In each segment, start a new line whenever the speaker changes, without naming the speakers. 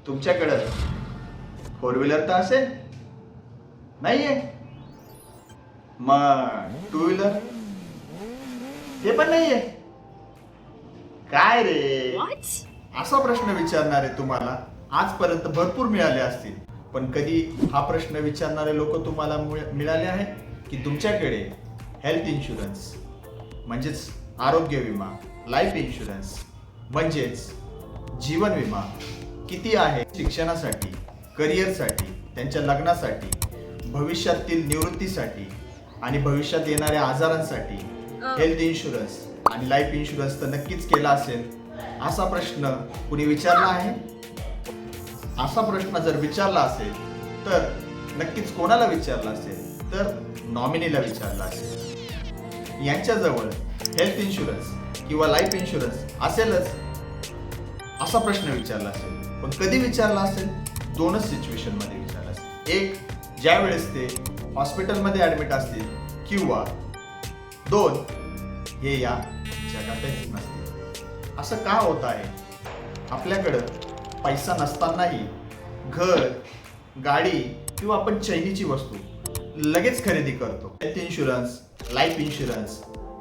तुमच्याकडं four wheeler तर असेल नाहीये, मग टू व्हीलर ते पण नाहीये काय रे? असा प्रश्न विचारणारे तुम्हाला आजपर्यंत भरपूर मिळाले असतील, पण कधी हा प्रश्न विचारणारे लोक तुम्हाला मिळाले आहेत की तुमच्याकडे हेल्थ इन्शुरन्स म्हणजेच आरोग्य विमा, लाईफ इन्शुरन्स म्हणजेच जीवन विमा किती आहे शिक्षणासाठी, करिअरसाठी, त्यांच्या लग्नासाठी, भविष्यातील निवृत्तीसाठी आणि भविष्यात येणाऱ्या आजारांसाठी हेल्थ इन्शुरन्स आणि लाईफ इन्शुरन्स तर नक्कीच केला असेल. असा प्रश्न कुणी विचारला आहे? असा प्रश्न जर विचारला असेल तर नक्कीच कोणाला विचारला असेल तर नॉमिनीला विचारला असेल. यांच्याजवळ हेल्थ इन्शुरन्स किंवा लाईफ इन्शुरन्स असेलच असा प्रश्न विचारला असेल, पण कधी विचारला असेल? दोनच सिच्युएशनमध्ये विचारला असेल. एक, ज्या वेळेस ते हॉस्पिटलमध्ये ॲडमिट असतील किंवा दोन, हे या जगातच नसतील. असं का होत आहे? आपल्याकडं पैसा नसतानाही घर, गाडी किंवा आपण चैनीची वस्तू लगेच खरेदी करतो. हेल्थ इन्शुरन्स, लाईफ इन्शुरन्स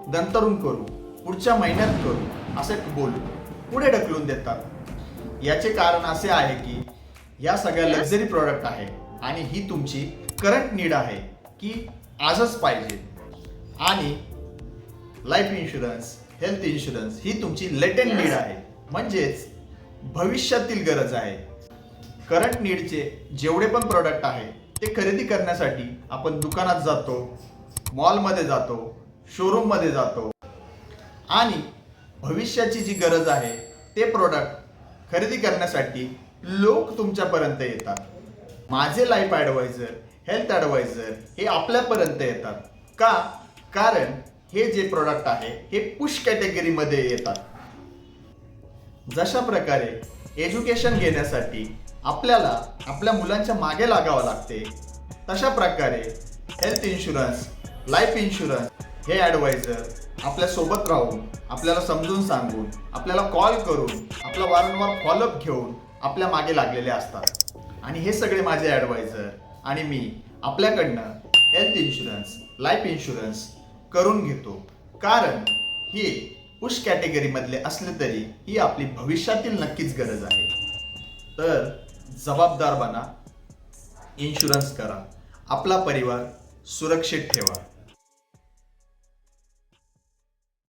नंतरून करू, पुढच्या महिन्यात करू असे बोलू पुढे ढकलून देतात. याचे कारण असे आहे की या सगळ्या लक्झरी प्रॉडक्ट आहे आणि ही तुमची करंट नीड आहे की आजच पाहिजे, आणि लाईफ इन्शुरन्स, हेल्थ इन्शुरन्स ही तुमची लेटेंट नीड आहे म्हणजेच भविष्यातील गरज आहे. करंट नीडचे जेवढे पण प्रॉडक्ट आहे ते खरेदी करण्यासाठी आपण दुकानात जातो, मॉलमध्ये जातो, शोरूममध्ये जातो, आणि भविष्याची जी गरज आहे ते प्रॉडक्ट खरेदी करण्यासाठी लोक तुमच्यापर्यंत येतात. माझे लाईफ ॲडवायझर, हेल्थ ॲडवायझर हे आपल्यापर्यंत येतात का? कारण हे जे प्रॉडक्ट आहे हे पुश कॅटेगरीमध्ये येतात. जशा प्रकारे एज्युकेशन घेण्यासाठी आपल्याला आपल्या मुलांच्या मागे लागावं लागते, तशा प्रकारे हेल्थ इन्शुरन्स, लाईफ इन्शुरन्स हे ॲडवायझर आपल्या सोबत राहून, आपल्याला समजून सांगून, आपल्याला कॉल करून, आपला वारंवार फॉलोअप घेऊन आपल्या मागे लागलेले असतात. आणि हे सगळे माझे ॲडवायझर आणि मी आपल्याकडनं हेल्थ इन्शुरन्स, लाईफ इन्शुरन्स करून घेतो, कारण हे पुश कॅटेगरीमधले असले तरी ही आपली भविष्यातील नक्कीच गरज आहे. तर जबाबदार बना, इन्शुरन्स करा, आपला परिवार सुरक्षित ठेवा.